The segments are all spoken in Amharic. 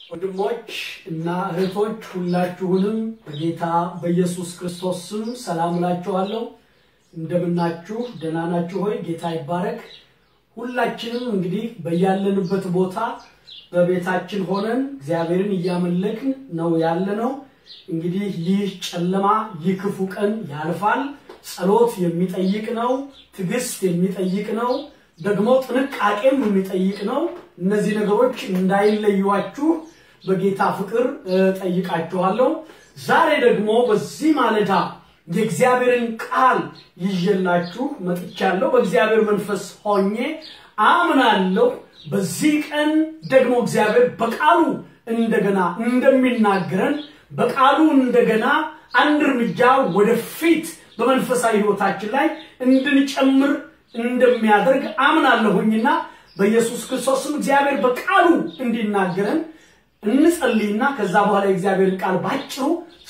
ወንድሞች እና እህቶች ሁላችሁንም በጌታ በኢየሱስ ክርስቶስ ስም ሰላም ላችኋለሁ እንደምናችሁ ደህና ናችሁ ሆይ ጌታ ይባረክ ሁላችንም እንግዲህ በያለንበት ቦታ በቤታችን ሆነን እግዚአብሔርን ያመለክን ነው ያለነው እንግዲህ ይህ ጨለማ ይክፉ ቀን ያልፋል ጸሎት የሚጠይቅ ነው ትግስት የሚጠይቅ ነው ደግሞ ጥንቃቄም የሚጠይቅ ነው እነዚህ ነገሮች እንዳይለዩዋችሁ በጌታ ፍቅር ጠይቃችኋለሁ ዛሬ ደግሞ በዚህ ማለዳ የእግዚአብሔርን ቃል ይዤላችሁ መጥቻለሁ በእግዚአብሔር መንፈስ ሆኜ አምናለሁ በዚህ ቀን ደግሞ እግዚአብሔር በቃሉ እንደገና እንደሚናገረን በቃሉ እንደገና አንድ እርምጃ ወደፊት በመንፈሳዊ ህይወታችን ላይ እንድንጨምር እንደሚያደርግ አምናለሁኝና በኢየሱስ ክርስቶስም እግዚአብሔር በቃሉ እንዲናገረን እንጸልይና ከዛ በኋላ እግዚአብሔር ቃል ባጭሩ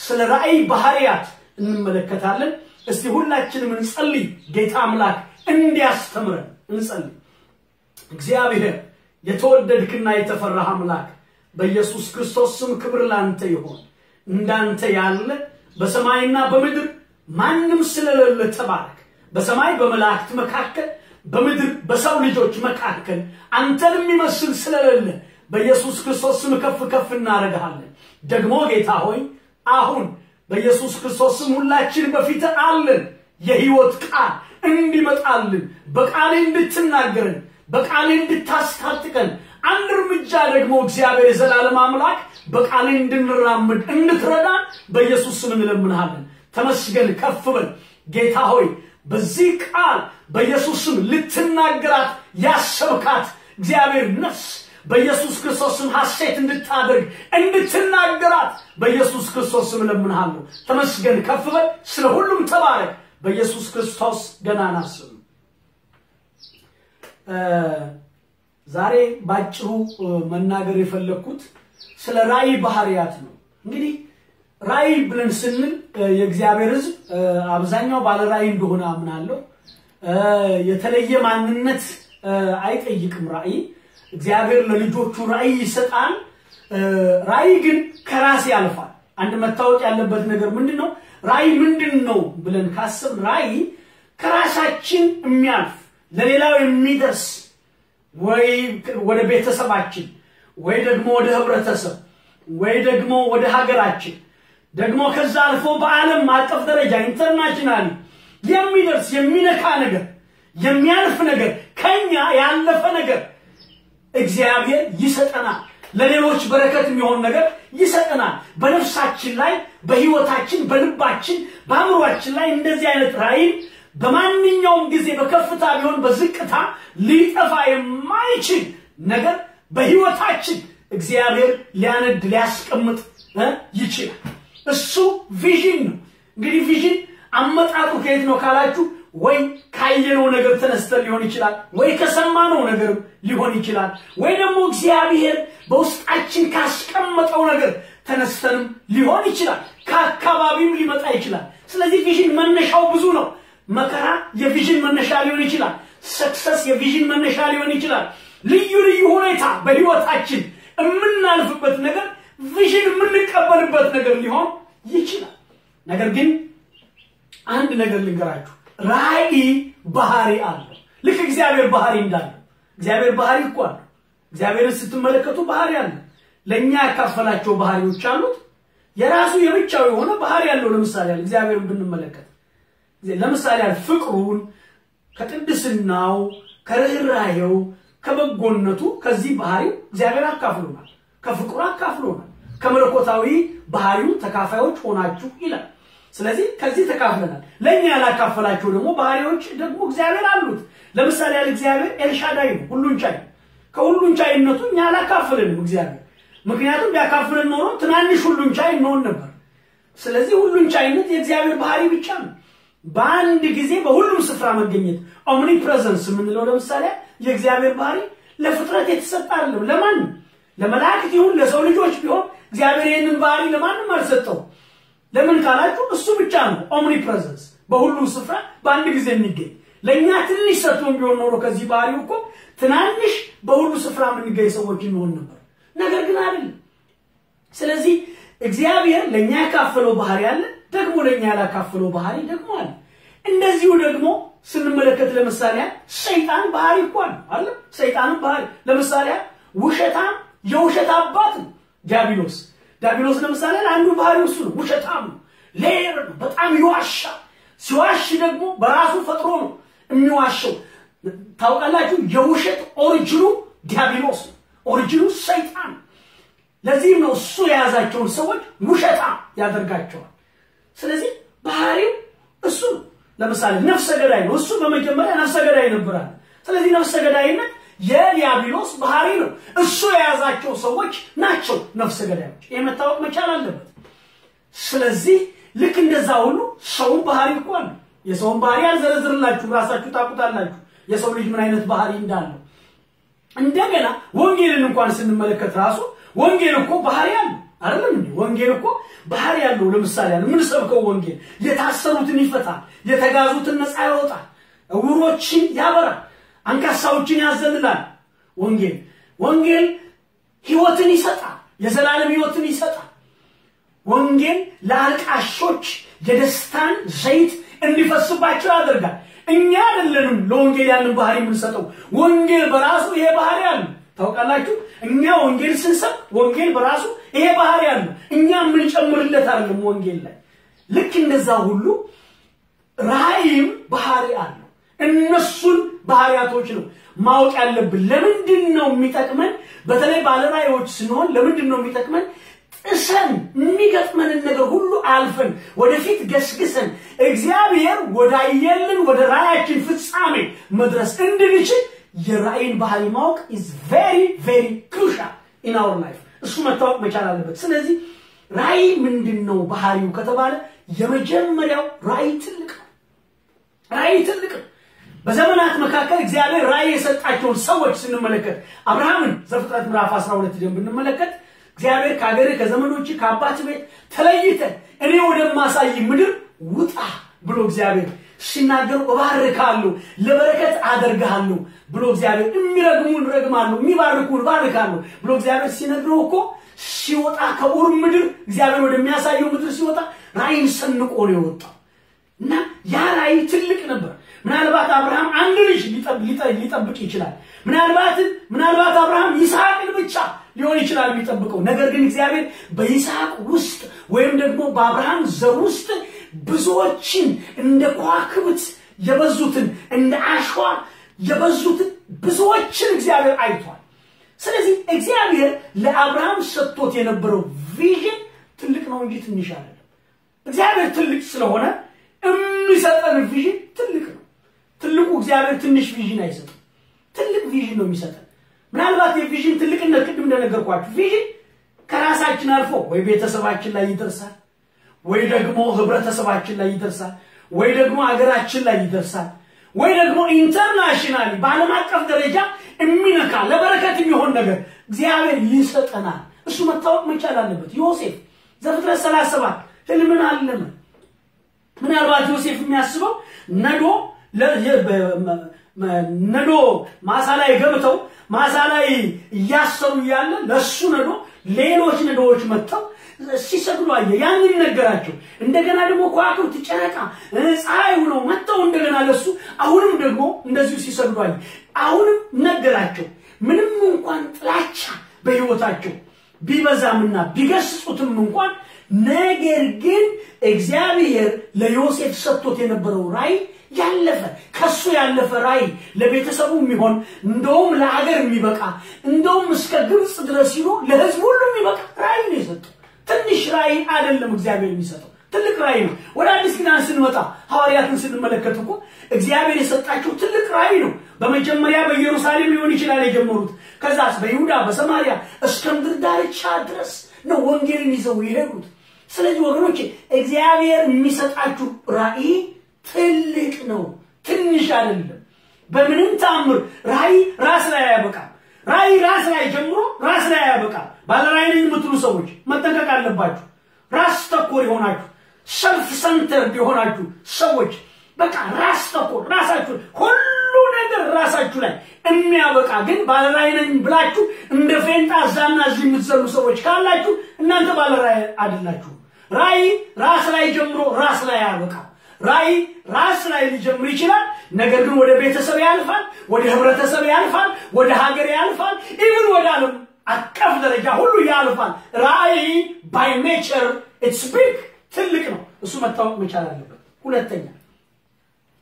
ስለ ራእይ ባህሪያት እንመለከታለን እስቲ ሁላችንም እንጸልይ ጌታ አምላክ እንዲያስተምረን እንጸልይ እግዚአብሔር የተወደድክና የተፈራህ አምላክ በኢየሱስ ክርስቶስም ክብር ላንተ ይሁን እንዳንተ ያለ በሰማይና በምድር ማንንም ስለሌለ ተባረክ በሰማይ በመላእክት መካከል በምድር በሰው ልጆች መካከል አንተን የሚመስል ስለሌለ በኢየሱስ ክርስቶስም ከፍ እናረጋለን ደግሞ ጌታ ሆይ አሁን በኢየሱስ ክርስቶስም ሁላችን በፊት አለን የሕይወት ቃል እንዲመጣልን በቃል እንድትናገረን በቃል እንድታስታጥቀን አንድ እርምጃ ደግሞ እግዚአብሔር የዘላለም አምላክ በቃል እንድንራመድ እንድትረዳን በኢየሱስ ስም እንለምንሃለን ተመስገን ከፍ በል ጌታ ሆይ በዚህ ቃል በኢየሱስ ስም ልትናገራት ያሰብካት እግዚአብሔር ነፍስ በኢየሱስ ክርስቶስ ስም ሐሴት እንድታደርግ እንድትናገራት በኢየሱስ ክርስቶስ ስም ለምንሃለሁ ተመስገን ከፍ በል ስለ ሁሉም ተባረክ በኢየሱስ ክርስቶስ ገናና ስም ዛሬ ባጭሩ መናገር የፈለኩት ስለ ራእይ ባህሪያት ነው እንግዲህ ራእይ ብለን ስንል የእግዚአብሔር ሕዝብ አብዛኛው ባለ ራእይ እንደሆነ አምናለሁ የተለየ ማንነት አይጠይቅም ራእይ እግዚአብሔር ለልጆቹ ራእይ ይሰጣል ራእይ ግን ከራስ ያልፋል አንድ መታወቅ ያለበት ነገር ምንድነው ራእይ ምንድነው ብለን ካሰብ ራእይ ከራሳችን የሚያልፍ ለሌላው የሚደርስ ወይ ወደ ቤተሰባችን ወይ ደግሞ ወደ ህብረተሰብ ወይ ደግሞ ወደ ሀገራችን ደግሞ ከዛ አልፎ በዓለም አቀፍ ደረጃ ኢንተርናሽናሊ የሚደርስ የሚነካ ነገር የሚያልፍ ነገር ከኛ ያለፈ ነገር እግዚአብሔር ይሰጠናል ለሌሎች በረከት የሚሆን ነገር ይሰጠናል በነፍሳችን ላይ በህይወታችን በልባችን በአእምሮአችን ላይ እንደዚህ አይነት ራእይ በማንኛውም ጊዜ በከፍታ ቢሆን በዝቅታ ሊጠፋ የማይችል ነገር በህይወታችን እግዚአብሔር ሊያነድ ሊያስቀምጥ ይችላል እሱ ቪዥን ነው እንግዲህ ቪዥን አመጣጡ ከየት ነው ካላችሁ ወይ ካየነው ነገር ተነስተን ሊሆን ይችላል ወይ ከሰማነው ነገር ሊሆን ይችላል ወይ ደግሞ እግዚአብሔር በውስጣችን ካስቀመጠው ነገር ተነስተን ሊሆን ይችላል ከአካባቢም ሊመጣ ይችላል ስለዚህ ቪዥን መነሻው ብዙ ነው መከራ የቪዥን መነሻ ሊሆን ይችላል ሰክሰስ የቪዥን መነሻ ሊሆን ይችላል ልዩ ሁኔታ በህይወታችን የምናልፍበት ነገር ቪዥን የምንቀበልበት ነገር ሊሆን ይችላል ነገር ግን አንድ ነገር ልንገራችሁ ራእይ ባህሪ አለው ልክ እግዚአብሔር ባህሪ እንዳለው እግዚአብሔር ባህሪ እኮ አለው እግዚአብሔርን ስትመለከቱ ባህሪ አለ ለኛ ያካፈላቸው ባህሪዎች አሉት የራሱ የብቻው የሆነ ባህሪ ያለው ለምሳሌ እግዚአብሔርን ብንመለከት ለምሳሌ ፍቅሩን ከቅድስናው ከርህራሄው ከበጎነቱ ከዚህ ባህሪ እግዚአብሔር አካፍሎናል ከፍቅሩ አካፍሎናል ከመለኮታዊ ባህሪው ተካፋዮች ሆናችሁ ይላል ስለዚህ ከዚህ ተካፍለናል ለኛ ያላካፈላቸው ደግሞ ባህሪዎች ደግሞ እግዚአብሔር አሉት ለምሳሌ እግዚአብሔር ኤልሻዳይ ነው ሁሉን ቻይ ከሁሉን ቻይነቱ እኛ ያላካፈለንም እግዚአብሔር ምክንያቱም ቢያካፍለን ኖሮ ትናንሽ ሁሉን ቻይ እንሆን ነበር ስለዚህ ሁሉን ቻይነት የእግዚአብሔር ባህሪ ብቻ ነው በአንድ ጊዜ በሁሉም ስፍራ መገኘት ኦምኒ ፕሬዘንስ ምንለው ለምሳሌ የእግዚአብሔር ባህሪ ለፍጥረት የተሰጠ አይደለም ለማን ለመላእክት ይሁን ለሰው ልጆች ቢሆን እግዚአብሔር ይሄንን ባህሪ ለማንም አልሰጠው ለምን ካላችሁ እሱ ብቻ ነው ኦምኒ ፕሬዘንስ በሁሉም ስፍራ በአንድ ጊዜ የሚገኝ ለኛ ትንሽ ሰጥቶን ቢሆን ኖሮ ከዚህ ባህሪው እኮ ትናንሽ በሁሉ ስፍራ የምንገኝ ሰዎች እንሆን ነበር ነገር ግን አይደለም ስለዚህ እግዚአብሔር ለኛ ያካፈለው ባህሪ አለ ደግሞ ለኛ ያላካፈለው ባህሪ ደግሞ አለ እንደዚሁ ደግሞ ስንመለከት ለምሳሌ ሰይጣን ባህሪ እንኳን አለ ሰይጣን ባህሪ ለምሳሌ ውሸታም የውሸት አባት ዲያብሎስ ለምሳሌ አንዱ ባህሪው እሱ ነው ውሸታም ሌር በጣም ይዋሻል ሲዋሽ ደግሞ በራሱ ፈጥሮ ነው የሚዋሸው ታውቃላችሁ የውሸት ኦሪጂኑ ዲያብሎስ ኦሪጂኑ ሰይጣን ለዚህ ነው እሱ የያዛቸው ሰዎች ውሸታም ያደርጋቸዋል ስለዚህ ባህሪው እሱ ለምሳሌ ነፍሰ ገዳይ ነው እሱ በመጀመሪያ ነፍሰ ገዳይ ነበር ስለዚህ ነፍሰ ገዳይነት የዲያብሎስ ባህሪ ነው እሱ የያዛቸው ሰዎች ናቸው ነፍሰ ገዳዮች የመታወቅ መቻል አለበት ስለዚህ ልክ እንደዛ ሁሉ ሰው ባህሪ እንኳን የሰው ባህሪ አልዘረዝርላችሁ ራሳችሁ ታቁታላችሁ የሰው ልጅ ምን አይነት ባህሪ እንዳለው እንደገና ወንጌልን እንኳን ስንመለከት ራሱ ወንጌል እኮ ባህሪ አለው አይደለም እንዴ ወንጌል እኮ ባህሪ ያለው ለምሳሌ ምን ሰብከው ወንጌል የታሰሩትን ይፈታል የተጋዙትን ነፃ ያወጣል እውሮችን ያበራል አንካሳዎችን ያዘልላል ወንጌል ህይወትን ይሰጣል የዘላለም ህይወትን ይሰጣል ወንጌል ለአልቃሾች የደስታን ዘይት እንዲፈስባቸው ያደርጋል እኛ አይደለንም ለወንጌል ያንን ባህሪ የምንሰጠው ወንጌል በራሱ ይሄ ባህሪ አለው ታውቃላችሁ እኛ ወንጌል ስንሰጥ ወንጌል በራሱ ይሄ ባህሪ አለው እኛ ምን ጨምርለት አይደለም ወንጌል ላይ ልክ እንደዛ ሁሉ ራእይም ባህሪ አለው እነሱን ባህሪያቶች ነው ማወቅ ያለብን ለምንድነው የሚጠቅመን በተለይ ባለራእዮች ስንሆን ለምንድነው የሚጠቅመን ጥሰን የሚገጥመን ነገር ሁሉ አልፈን ወደፊት ገስግሰን እግዚአብሔር ወዳየልን ወደ ራእያችን ፍጻሜ መድረስ እንድንችል የራእይን ባህሪ ማወቅ is very very crucial in our life እሱ መታወቅ መቻል አለበት ስለዚህ ራእይ ምንድነው ባህሪው ከተባለ የመጀመሪያው ራእይ ትልቅ በዘመናት መካከል እግዚአብሔር ራእይ የሰጣቸው ሰዎች ስንመለከት አብርሃምን ዘፍጥረት ምዕራፍ 12 ደም ብንመለከት እግዚአብሔር ካገረ ከዘመዶች ከአባት ቤት ተለይተ እኔ ወደማሳይ ምድር ውጣ ብሎ እግዚአብሔር ሲናገር እባርካለሁ ለበረከት አደርጋለሁ ብሎ እግዚአብሔር የሚረግሙን ረግማለሁ የሚባርኩን ባርካለሁ ብሎ እግዚአብሔር ሲነግረው እኮ ሲወጣ ከኡር ምድር እግዚአብሔር ወደሚያሳየው ምድር ሲወጣ ራእይን ሰንቆ ነው የወጣው እና ያ ራእይ ትልቅ ነበር ምናልባት አብርሃም አንድ ልጅ ሊጠብቅ ይችላል ምናልባት አብርሃም ይስሐቅን ብቻ ሊሆን ይችላል የሚጠብቀው ነገር ግን እግዚአብሔር በይስሐቅ ውስጥ ወይም ደግሞ በአብርሃም ዘር ውስጥ ብዙዎችን እንደ ከዋክብት የበዙትን እንደ አሸዋ የበዙትን ብዙዎችን እግዚአብሔር አይቷል ስለዚህ እግዚአብሔር ለአብርሃም ሰጥቶት የነበረው ቪዥን ትልቅ ነው እንጂ ትንሽ አይደለም እግዚአብሔር ትልቅ ስለሆነ የሚሰጠን ቪዥን ትልቅ ነው ትልቁ እግዚአብሔር ትንሽ ቪዥን አይሰጥም ትልቅ ቪዥን ነው የሚሰጠን ምናልባት የቪዥን ትልቅነት ቅድም እንደነገርኳችሁ ቪዥን ከራሳችን አልፎ ወይ ቤተሰባችን ላይ ይደርሳል ወይ ደግሞ ህብረተሰባችን ላይ ይደርሳል ወይ ደግሞ ሀገራችን ላይ ይደርሳል ወይ ደግሞ ኢንተርናሽናሊ በዓለም አቀፍ ደረጃ የሚነካ ለበረከት የሚሆን ነገር እግዚአብሔር ይሰጠናል እሱ መታወቅ መቻል አለበት ዮሴፍ ዘፍጥረት 37 ህልምን አለመ ምናልባት ዮሴፍ የሚያስበው ነዶ ማሳ ላይ ገብተው ማሳ ላይ ያሰሩ ያለ ለሱ ነዶ ሌሎች ነዶዎች መጥተው ሲሰግዱ አየ ያንን ነገራቸው እንደገና ደግሞ ከዋክብት ጨረቃ ፀሐይ ሆነው መጥተው እንደገና ለሱ አሁንም ደግሞ እንደዚሁ ሲሰግዱ አየ አሁንም ነገራቸው ምንም እንኳን ጥላቻ በህይወታቸው ቢበዛምና ቢገስጹትም እንኳን ነገር ግን እግዚአብሔር ለዮሴፍ ሰጥቶት የነበረው ራእይ ያለፈ ከሱ ያለፈ ራእይ ለቤተሰቡ የሚሆን እንደውም ለሀገር የሚበቃ እንደውም እስከ ግብጽ ድረስ ይኖ ለህዝብ ሁሉ የሚበቃ ራእይ ነው የሰጠው ትንሽ ራእይ አይደለም እግዚአብሔር የሚሰጠው ትልቅ ራእይ ነው ወደ አዲስ ኪዳን ስንመጣ ሐዋርያትን ስንመለከት እኮ እግዚአብሔር የሰጣቸው ትልቅ ራእይ ነው በመጀመሪያ በኢየሩሳሌም ሊሆን ይችላል የጀመሩት ከዛስ በይሁዳ በሰማሪያ እስከ ምድር ዳርቻ ድረስ ነው ወንጌልን ይዘው የሄዱት ስለዚህ ወገኖቼ እግዚአብሔር የሚሰጣችሁ ራእይ ትልቅ ነው ትንሽ አይደለም በምንም ታምር ራእይ ራስ ላይ ያበቃል ራእይ ራስ ላይ ጀምሮ ራስ ላይ ያበቃል ባለራእይን የምትሉ ሰዎች መጠንቀቅ አለባችሁ ራስ ተኮር ይሆናችሁ ሰልፍ ሰንተር ይሆናችሁ ሰዎች በቃ ራስ ተኮር ራሳችሁ ሁሉ ነገር ራሳችሁ ላይ የሚያበቃ ግን ባለራእይን ብላችሁ እንደ ፌንጣ ዛና ዝም የምትዘሉ ሰዎች ካላችሁ እናንተ ባለ ራይ አይደላችሁ ራይ ራስ ላይ ጀምሮ ራስ ላይ ያበቃ ራይ ራስ ላይ ሊጀምር ይችላል ነገር ግን ወደ ቤተሰብ ያልፋል ወደ ህብረተሰብ ያልፋል ወደ ሀገር ያልፋል ኢቭን ወደ ዓለም አቀፍ ደረጃ ሁሉ ያልፋል ራይ by nature it's big ትልቅ ነው እሱ መታወቅ መቻል አለበት ሁለተኛ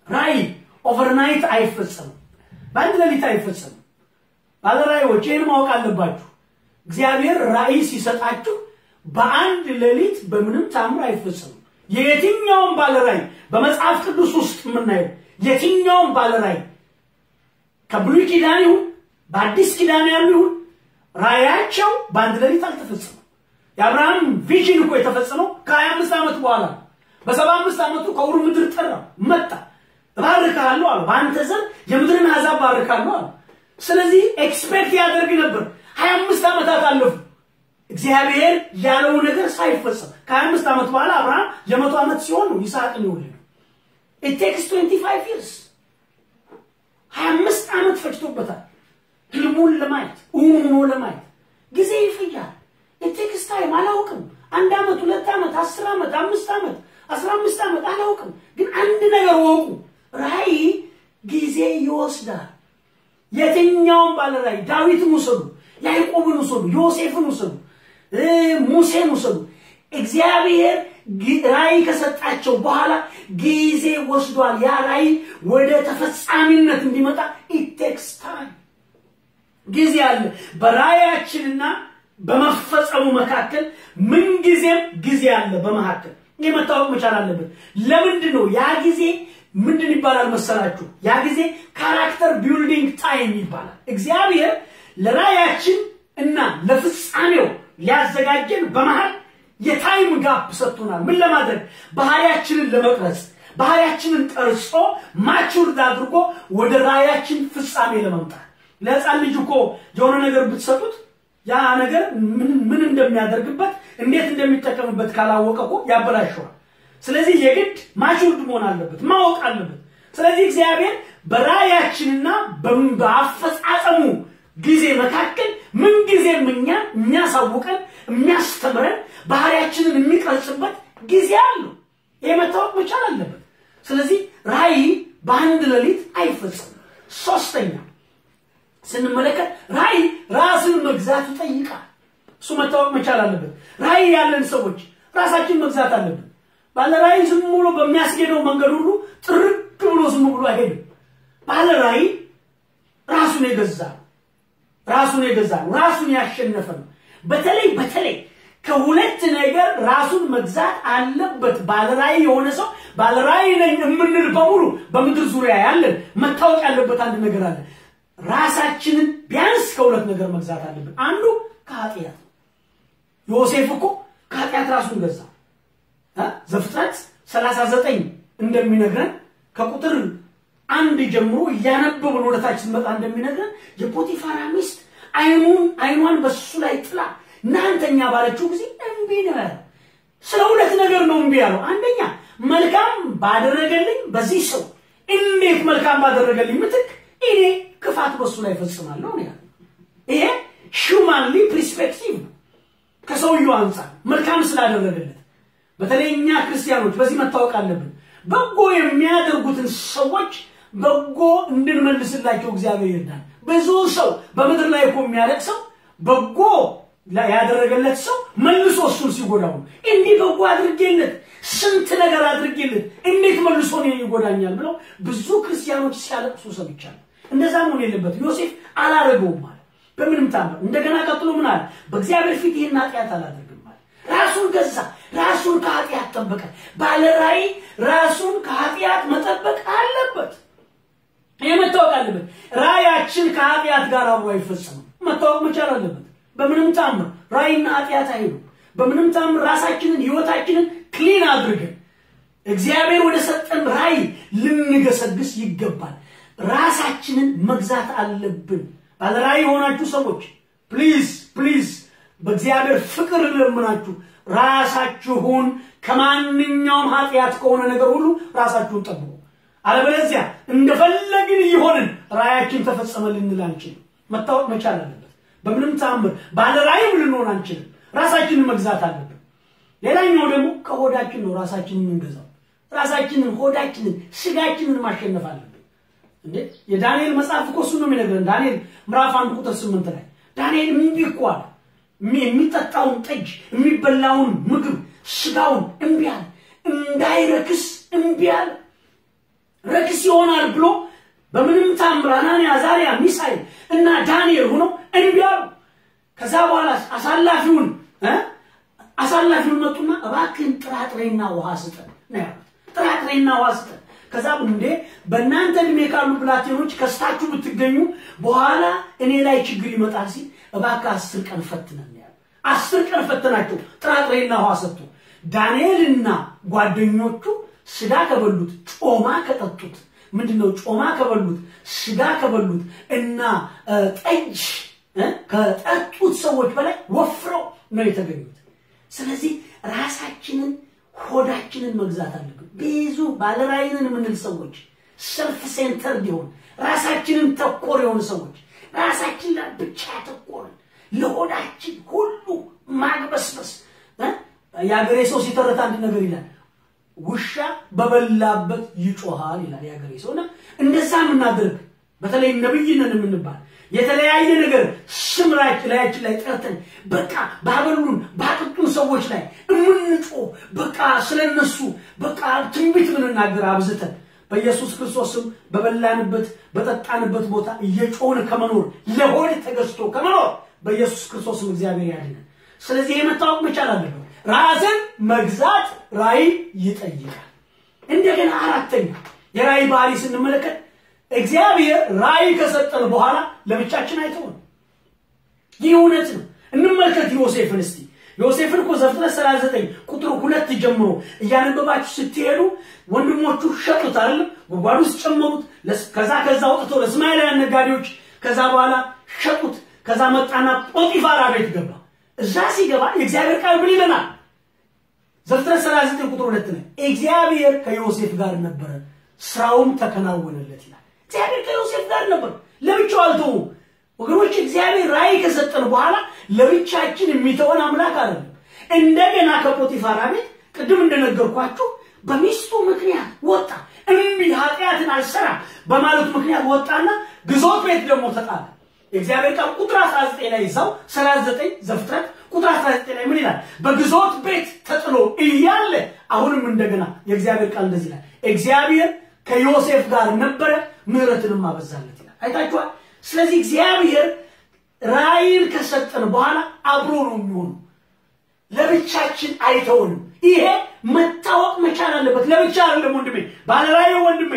ራይ overnight አይፈጸምም በአንድ ሌሊት አይፈጸምም ባለ ራእዮች ይሄን ማወቅ አለባችሁ እግዚአብሔር ራእይ ሲሰጣችሁ በአንድ ሌሊት በምንም ታምር አይፈጸምም የትኛውም ባለ ራእይ በመጽሐፍ ቅዱስ ውስጥ ምናየው የትኛውም ባለ ራእይ ከብሉይ ኪዳን ይሁን በአዲስ ኪዳን ይሁን ራእያቸው በአንድ ሌሊት አልተፈጸመም የአብርሃም ቪዥን እኮ የተፈጸመው ከ25 ዓመት በኋላ በ75 ዓመቱ ከውሩ ምድር ጠራ መጣ ባርካለሁ አለ በአንተ ዘር የምድርን አሕዛብ ባርካለሁ አለ ስለዚህ ኤክስፔክት ያደርግ ነበር 25 ዓመታት አለፉ እግዚአብሔር ያለው ነገር ሳይፈጸም ከ25 ዓመት በኋላ አብርሃም የ100 ዓመት ሲሆን ነው ይስሐቅን የወለደው it takes 25 years 25 ዓመት ፈጅቶበታል ህልሙን ለማየት ኡሙኑ ለማየት ጊዜ ይፈጃል it takes time አላውቅም 1 ዓመት 2 ዓመት 10 ዓመት 5 ዓመት 15 ዓመት አላውቅም ግን አንድ ነገር ወቁ ራእይ ጊዜ ይወስዳል የትኛውም ባለ ራእይ ዳዊትን ወሰዱ ያዕቆብን ወሰዱ ዮሴፍን ወሰዱ ሙሴን ወሰዱ እግዚአብሔር ራእይ ከሰጣቸው በኋላ ጊዜ ወስዷል ያ ራእይ ወደ ተፈጻሚነት እንዲመጣ it takes time ጊዜ አለ በራእያችንና በመፈጸሙ መካከል ምን ጊዜም ጊዜ አለ በመካከል የመታወቅ መቻል አለበት ለምንድን ነው ያ ጊዜ ምንድን ይባላል መሰላችሁ ያ ጊዜ ካራክተር ቢልዲንግ ታይም ይባላል እግዚአብሔር ለራእያችን እና ለፍጻሜው ሊያዘጋጀን በመሃል የታይም ጋፕ ሰጥቶናል ምን ለማድረግ ባህሪያችንን ለመቅረጽ ባህሪያችንን ቀርጾ ማቹር አድርጎ ወደ ራእያችን ፍጻሜ ለማምጣት ለሕፃን ልጅ እኮ የሆነ ነገር ብትሰጡት ያ ነገር ምን እንደሚያደርግበት እንዴት እንደሚጠቀምበት ካላወቀው ያበላሽዋል ስለዚህ የግድ ማቹር መሆን አለበት ማወቅ አለበት ስለዚህ እግዚአብሔር በራእያችንና በአፈጻጸሙ ጊዜ መካከል ምን ጊዜም የሚያሳውቀን የሚያስተምረን ባህሪያችንን የሚቀርጽበት ጊዜ አለ የመታወቅ መቻል አለበት ስለዚህ ራእይ በአንድ ሌሊት አይፈጸምም ሶስተኛ ስንመለከት ራእይ ራስን መግዛት ይጠይቃል እሱ መታወቅ መቻል አለበት ራእይ ያለን ሰዎች ራሳችን መግዛት አለብን ባለ ራእይ ዝም ብሎ በሚያስገደው መንገድ ሁሉ ጥርቅ ብሎ ዝም ብሎ አይሄድም ባለ ራእይ ራሱን የገዛ ራሱን ያሸነፈ በተለይ ከሁለት ነገር ራሱን መግዛት አለበት ባለ ራእይ የሆነ ሰው ባለ ራእይ ነኝ የምንል በሙሉ በምድር ዙሪያ ያለን መታወቅ ያለበት አንድ ነገር አለ ራሳችንን ቢያንስ ከሁለት ነገር መግዛት አለብን አንዱ ከኃጢአት ዮሴፍ እኮ ከኃጢአት ራሱን ገዛ ዘፍጥረት 39 እንደሚነግረን ከቁጥር 1 ጀምሮ ያነበብን ወደታች መጣ እንደሚነግረን የፖቲፋራ ሚስት አይኗን በሱ ላይ ጥላ እናንተኛ ባለችው ጊዜ እንቢ ነው ስለ ሁለት ነገር ነው እንቢ ያለው አንደኛ መልካም ባደረገልኝ በዚህ ሰው እንዴት መልካም ባደረገልኝ ምትክ እኔ ክፋት በሱ ላይ ፈጽማለሁ ነው ያለው ይሄ ሂዩማንሊ ፐርስፔክቲቭ ከሰውየው አንፃር መልካም ስላደረገለት በተለይኛ ክርስቲያኖች በዚህ መታወቅ አለብን በጎ የሚያደርጉትን ሰዎች በጎ እንድንመልስላቸው እግዚአብሔር ይርዳል ብዙ ሰው በመድር ላይ እኮ የሚያለቅሰው በጎ ያደረገለት ሰው መልሶ እሱን ሲጎዳው እንዲህ በጎ አድርጌለት ስንት ነገር አድርጌለት እንዴት መልሶ ነው ይጎዳኛል ብለው ብዙ ክርስቲያኖች ሲያለቅሱ ሰምቻለሁ እንደዛ ነው የሌለበት ዮሴፍ አላረገውም ማለት በምንም ታምር እንደገና ቀጥሎ ምን አለ በእግዚአብሔር ፊት ይሄን ኃጢአት አላደርግም ማለት ራሱን ገዛ ራሱን ከኃጢአት ጠበቀ ባለ ራእይ ራሱን ከኃጢአት መጠበቅ አለበት የመታወቅ አለበት ራእያችን ከኃጢአት ጋር አብሮ አይፈጸምም መታወቅ መቻል አለበት በምንም ታምር ራእይና ኃጢአት አይሉ በምንም ታምር ራሳችንን ህይወታችንን ክሊን አድርገን እግዚአብሔር ወደ ሰጠን ራእይ ልንገሰግስ ይገባል ራሳችንን መግዛት አለብን ባለ ራእይ ሆናችሁ ሰዎች ፕሊዝ በእግዚአብሔር ፍቅር ለምናችሁ ራሳችሁን ከማንኛውም ኃጢአት ከሆነ ነገር ሁሉ ራሳችሁን ጠብቁ አለበለዚያ እንደፈለግን ይሆንን ራእያችን ተፈጸመልን እንላንችን መታወቅ መቻል አለበት በምንም ታምር ባለ ራእይ ልንሆን አንችልም ራሳችንን መግዛት አለብን። ሌላኛው ደግሞ ከሆዳችን ነው ራሳችንን እንገዛው። ራሳችንን ሆዳችንን ስጋችንን ማሸነፍ አለብን። እንዴ የዳንኤል መጽሐፍ እኮ እሱ ነው የሚነግረን። ዳንኤል ምዕራፍ 1 ቁጥር 8 ላይ ዳንኤል እንዲቋል የሚጠጣውን ጠጅ የሚበላውን ምግብ ስጋውን እምቢ አለ፣ እንዳይረክስ እምቢ አለ። ረክስ ይሆናል ብሎ በምንም ታምር አናንያ አዛርያ ሚሳኤል እና ዳንኤል ሆኖ እምቢ አሉ። ከዛ በኋላ አሳላፊውን መጡና እባክህን ጥራጥሬና ውሃ ስጠን ነው ያሉት። ጥራጥሬና ውሃ ስጠን። ከዛ እንዴ በእናንተ እድሜ ካሉ ብላቴኖች ከስታችሁ ብትገኙ በኋላ እኔ ላይ ችግር ይመጣል ሲል እባክህ 10 ቀን ፈትነን ያለው። 10 ቀን ፈተናቸው። ጥራጥሬና ውሃ ሰጡ። ዳንኤልና ጓደኞቹ ስጋ ከበሉት ጮማ ከጠጡት ምንድነው ጮማ ከበሉት ስጋ ከበሉት እና ጠጅ ከጠጡት ሰዎች በላይ ወፍረው ነው የተገኙት። ስለዚህ ራሳችንን ሆዳችንን መግዛት አለብን። ብዙ ባለራዕይን የምንል ሰዎች ሰልፍ ሴንተር ዲሆን ራሳችንን ተኮር የሆኑ ሰዎች ራሳችን ላይ ብቻ ተኮርን ለሆዳችን ሁሉ ማግበስበስ ያገሬ ሰው ሲተረታ አንድ ነገር ይላል ውሻ በበላበት ይጮሃል ይላል ያገሬ ሰውና እንደዛ ምናደርግ በተለይ ነብይነን የምንባል የተለያየ ነገር ስምራች ላይ ጠርተን በቃ ባበሉን ባጥጡን ሰዎች ላይ እምንጮ በቃ ስለነሱ በቃ ትንቢት ምንናገር አብዝተን በኢየሱስ ክርስቶስም በበላንበት በጠጣንበት ቦታ እየጮህን ከመኖር ለሆድ ተገዝቶ ከመኖር በኢየሱስ ክርስቶስም እግዚአብሔር ያድነን። ስለዚህ የመታወቅ መቻል አለበት። ራስን መግዛት ራዕይ ይጠይቃል። እንደገና አራተኛ የራዕይ ባህሪ ስንመለከት እግዚአብሔር ራዕይ ከሰጠን በኋላ ለብቻችን አይተውን። ይህ እውነት ነው። እንመልከት ዮሴፍን እስቲ። ዮሴፍን እኮ ዘፍጥረት 39 ቁጥር 2 ጀምሮ እያነበባችሁ ስትሄዱ ወንድሞቹ ሸጡት አይደል? ጉድጓድ ውስጥ ጨመሩት። ከዛ አውጥተው ለእስማኤላውያን ነጋዴዎች ከዛ በኋላ ሸጡት። ከዛ መጣና ጶጢፋራ ቤት ገባ። እዛ ሲገባ የእግዚአብሔር ቃል ምን ይለናል? ዘፍጥረት 39 ቁጥር 2 ላይ እግዚአብሔር ከዮሴፍ ጋር ነበር፣ ስራውም ተከናወነለት ይላል። እግዚአብሔር ከዮሴፍ ጋር ነበር፣ ለብቻው አልተወው። ወገኖች እግዚአብሔር ራዕይ ከሰጠን በኋላ ለብቻችን የሚተወን አምላክ አይደለም። እንደገና ከጶጢፋራ ቤት ቅድም እንደነገርኳችሁ በሚስቱ ምክንያት ወጣ። እንቢ ኃጢአትን አልሰራም በማለት ምክንያት ወጣና ግዞት ቤት ደግሞ ተጣለ። የእግዚአብሔር ቃል ቁጥር 19 ላይ ይዛው 39 ዘፍጥረት ቁጥር 19 ላይ ምን ይላል? በግዞት ቤት ተጥሎ እያለ አሁንም እንደገና የእግዚአብሔር ቃል እንደዚህ ይላል፣ እግዚአብሔር ከዮሴፍ ጋር ነበር፣ ምሕረትንም አበዛለት ይላል። አይታችኋል? ስለዚህ እግዚአብሔር ራዕይን ከሰጠን በኋላ አብሮ ነው የሚሆነው። ለብቻችን አይተውንም። ይሄ መታወቅ መቻል አለበት። ለብቻ አይደለም ወንድሜ፣ ባለራዕይ ወንድሜ፣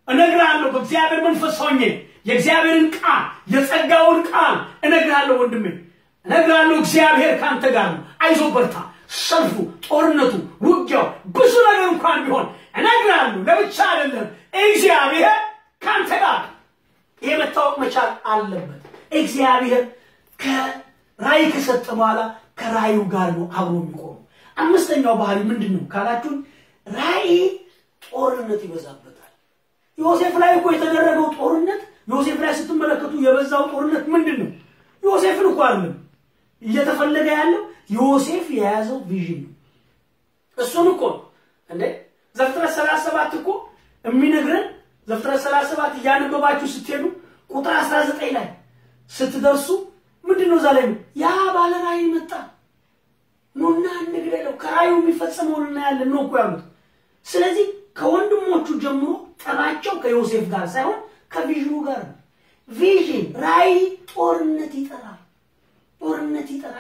እነግርሃለሁ በእግዚአብሔር መንፈስ ሆኜ የእግዚአብሔርን ቃል የጸጋውን ቃል እነግርሃለሁ ወንድሜ፣ እነግርሃለሁ እግዚአብሔር ካንተ ጋር ነው። አይዞህ በርታ። ሰልፉ፣ ጦርነቱ፣ ውጊያው ብዙ ነገር እንኳን ቢሆን እነግርሃለሁ ለብቻ አይደለም፣ እግዚአብሔር ካንተ ጋር። ይሄ መታወቅ መቻል አለበት። እግዚአብሔር ከራዕይ ከሰጠ በኋላ ከራዕዩ ጋር ነው አብሮ የሚቆመው። አምስተኛው ባህሪ ምንድነው ካላችሁ ራዕይ ጦርነት ይበዛበታል። ዮሴፍ ላይ እኮ የተደረገው ጦርነት ዮሴፍ ላይ ስትመለከቱ የበዛው ጦርነት ምንድነው? ዮሴፍን እኮ አይደለም እየተፈለገ ያለው ዮሴፍ የያዘው ቪዥን ነው። እሱን እኮ እንዴ ዘፍጥረት 37 እኮ የሚነግረን ዘፍጥረት 37 እያነበባችሁ ስትሄዱ ቁጥር 19 ላይ ስትደርሱ ምንድነው ዛሬ ያ ባለ ራዕይ መጣ ኑና እንግደለው ከራዕዩ የሚፈጸመውን እናያለን ነው እኮ ያሉት። ስለዚህ ከወንድሞቹ ጀምሮ ጠባቸው ከዮሴፍ ጋር ሳይሆን ከቪዥኑ ጋር ነው። ቪዥን ራዕይ ጦርነት ይጠራል።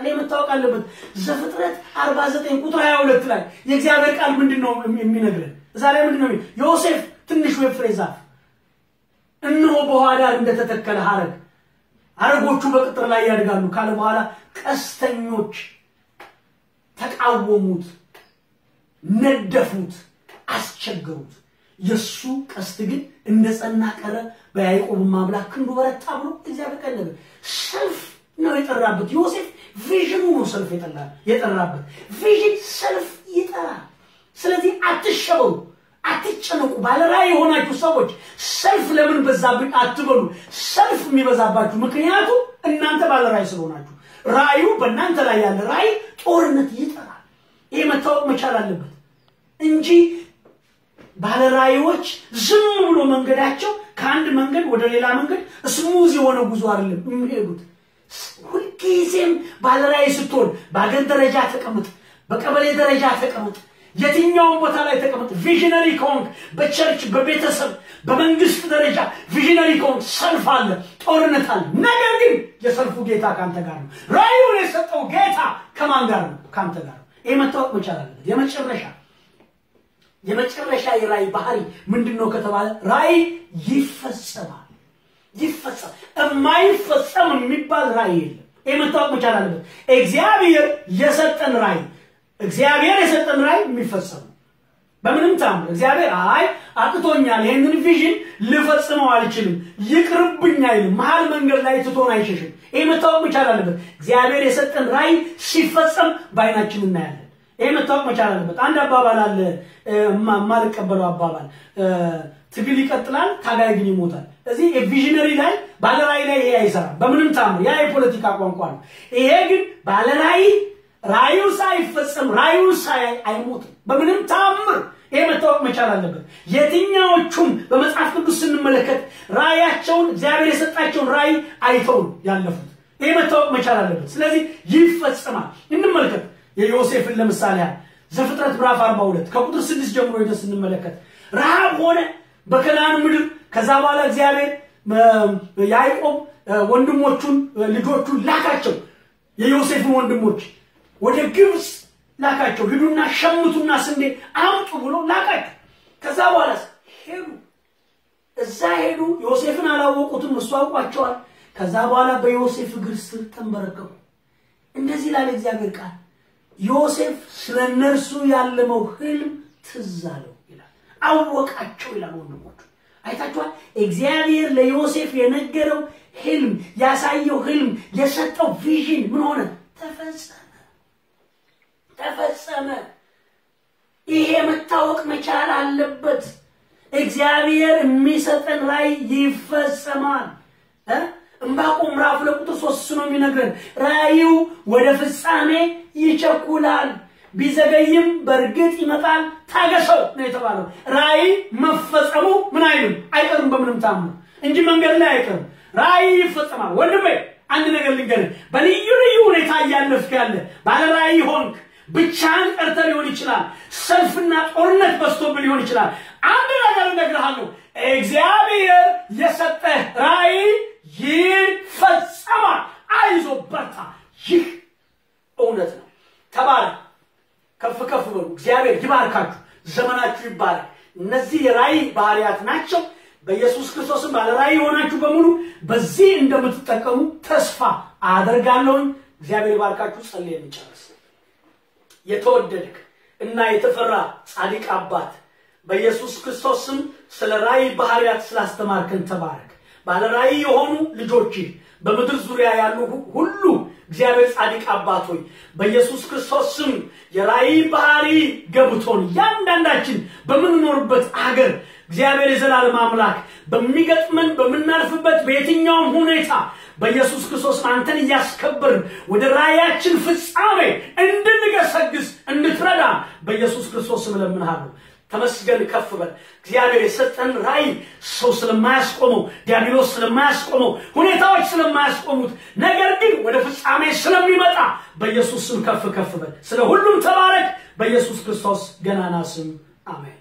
የመታወቅ አለበት። ዘፍጥረት 49 ቁጥር 22 ላይ የእግዚአብሔር ቃል ምንድነው የሚነግረን? ዛሬ ምንድነው ዮሴፍ ትንሽ የፍሬ ዛፍ እነሆ በውሃ ዳር እንደተተከለ ሐረጎቹ በቅጥር ላይ ያድጋሉ ካለ በኋላ ቀስተኞች ተቃወሙት፣ ነደፉት፣ አስቸገሩት። የሱ ቀስት ግን እንደጸና ቀረ፣ በያዕቆብ አምላክ ክንዱ በረታ ብሎ እግዚአብሔር ቃል ነገር ሰልፍ ነው የጠራበት። ዮሴፍ ቪዥኑ ነው ሰልፍ የጠራበት። ቪዥን ሰልፍ ይጠራል። ስለዚህ አትሸበሩ፣ አትጨነቁ። ባለራዕይ የሆናችሁ ሰዎች ሰልፍ ለምን በዛብኝ አትበሉ። ሰልፍ የሚበዛባችሁ ምክንያቱ እናንተ ባለራዕይ ስለሆናችሁ። ራዩ በእናንተ ላይ ያለ ራይ ጦርነት ይጠራል። ይሄ መታወቅ መቻል አለበት እንጂ ባለ ራዮች ዝም ብሎ መንገዳቸው ከአንድ መንገድ ወደ ሌላ መንገድ ስሙዝ የሆነ ጉዞ አይደለም የሚሄዱት። ሁልጊዜም ባለ ራይ ስትሆን በአገር ደረጃ ተቀመጥ፣ በቀበሌ ደረጃ ተቀመጥ፣ የትኛውም ቦታ ላይ ተቀመጥ። ቪዥነሪ ኮንክ በቸርች በቤተሰብ በመንግስት ደረጃ ቪዥነሪ ኮንክ ሰልፍ አለ፣ ጦርነት አለ። ነገር ግን የሰልፉ ጌታ ካንተ ጋር ነው። ራዩን የሰጠው ጌታ ከማን ጋር ነው? ካንተ ጋር ነው። ይሄ መታወቅ መቻል አለበት። የመጨረሻ የራይ ባህሪ ምንድነው ከተባለ ራይ ይፈጸማል። የማይፈጸም የሚባል ራይ የለም። ይሄ መታወቅ መቻል አለበት። እግዚአብሔር የሰጠን ራይ የሚፈጸም በምንም ታምር እግዚአብሔር አጥቶኛል ይሄንን ቪዥን ልፈጽመው አልችልም ይቅርብኝ አይልም። መሃል መንገድ ላይ ትቶን አይሸሽም። ይሄ መታወቅ መቻል አለበት። እግዚአብሔር የሰጠን ራይ ሲፈጸም ባይናችን እናያለን። ይሄ መታወቅ መቻል አለበት። አንድ አባባል አለ ማልቀበለው አባባል፣ ትግል ይቀጥላል ታጋይ ግን ይሞታል። እዚህ የቪዥነሪ ላይ ባለ ራይ ላይ ይሄ አይሰራም በምንም ታምር። ያ የፖለቲካ ቋንቋ ነው። ይሄ ግን ባለ ራዩ ሳይፈጸም ራዩ አይሞትም በምንም ታምር። ይሄ መታወቅ መቻል አለበት። የትኛዎቹም በመጽሐፍ ቅዱስ ስንመለከት ራያቸውን እግዚአብሔር የሰጣቸውን ራይ አይተው ያለፉት። ይሄ መታወቅ መቻል አለበት። ስለዚህ ይፈጸማል። እንመልከት የዮሴፍን ለምሳሌ ዘፍጥረት ምዕራፍ 42 ከቁጥር 6 ጀምሮ ሄደን ስንመለከት ረሃብ ሆነ በከናን ምድር። ከዛ በኋላ እግዚአብሔር ያዕቆብ ወንድሞቹን ልጆቹን ላካቸው፣ የዮሴፍን ወንድሞች ወደ ግብጽ ላካቸው። ሂዱና ሸምቱና ስንዴ አምጡ ብሎ ላካቸው። ከዛ በኋላ ሄዱ። ዮሴፍን አላወቁትም፣ እሱ አውቋቸዋል። ከዛ በኋላ በዮሴፍ እግር ስር ተንበረከኩ። እንደዚህ ላለ እግዚአብሔር ቃል ዮሴፍ ስለነርሱ ያለመው ህልም ትዝ አለው ይላል። አወቃቸው ይላል። ወንድሞቹ አይታችኋል። እግዚአብሔር ለዮሴፍ የነገረው ህልም፣ ያሳየው ህልም፣ የሰጠው ቪዥን ምን ሆነ? ተፈጸመ። ይሄ መታወቅ መቻል አለበት። እግዚአብሔር የሚሰጠን ራይ ይፈጸማል። ዕንባቆም ምዕራፍ 2:3 ነው የሚነግረን። ራዩ ወደ ፍጻሜ ይቸኩላል፣ ቢዘገይም በርግጥ ይመጣል፣ ታገሰው ነው የተባለው። ራይ መፈጸሙ ምን አይቀርም በምንም ታምር እንጂ መንገድ ላይ አይቀርም። ራይ ይፈጸማል። ወንድሜ አንድ ነገር ልንገርህ፣ በልዩ ሁኔታ እያለፍክ ያለ ባለ ራይ ሆንክ፣ ብቻህን ቀርተህ ሊሆን ይችላል፣ ሰልፍና ጦርነት በዝቶብህ ሊሆን ይችላል። አንድ ነገር እነግርሃለሁ፣ እግዚአብሔር የሰጠህ ራይ ይፈጸማል። አይዞ በርታ። ይህ እውነት ነው። ተባረክ፣ ከፍ በሉ። እግዚአብሔር ይባርካችሁ፣ ዘመናችሁ ይባረክ። እነዚህ የራይ ባህሪያት ናቸው። በኢየሱስ ክርስቶስ ባለ ራይ ሆናችሁ በሙሉ በዚህ እንደምትጠቀሙ ተስፋ አደርጋለሁ። እግዚአብሔር ይባርካችሁ። ጸልየን እንጨርስ። የተወደድክ እና የተፈራ ጻድቅ አባት በኢየሱስ ክርስቶስ ስለ ራይ ባህሪያት ስላስተማርከን ተባረክ። ባለ ራይ የሆኑ ልጆች በመድር ዙሪያ ያሉ ሁሉ እግዚአብሔር ጻድቅ አባት ሆይ በኢየሱስ ክርስቶስ የራይ ባህሪ ገብቶን ያንዳንዳችን በመንኖርበት አገር እግዚአብሔር የዘላለም አምላክ በሚገጥመን በመናልፍበት በየትኛውም ሁኔታ በኢየሱስ ክርስቶስ አንተን ያስከብር ወደ ራያችን ፍጻሜ እንድንገሰግስ እንድትረዳ በኢየሱስ ክርስቶስ ለምንሃለሁ። ተመስገን፣ ከፍ በል። እግዚአብሔር የሰጠን ራይ ሰው ስለማያስቆመው፣ ዲያብሎስ ስለማያስቆመው፣ ሁኔታዎች ስለማያስቆሙት፣ ነገር ግን ወደ ፍጻሜ ስለሚመጣ በኢየሱስ ስም ከፍ በል። ስለ ሁሉም ተባረክ። በኢየሱስ ክርስቶስ ገናና ስም አሜን።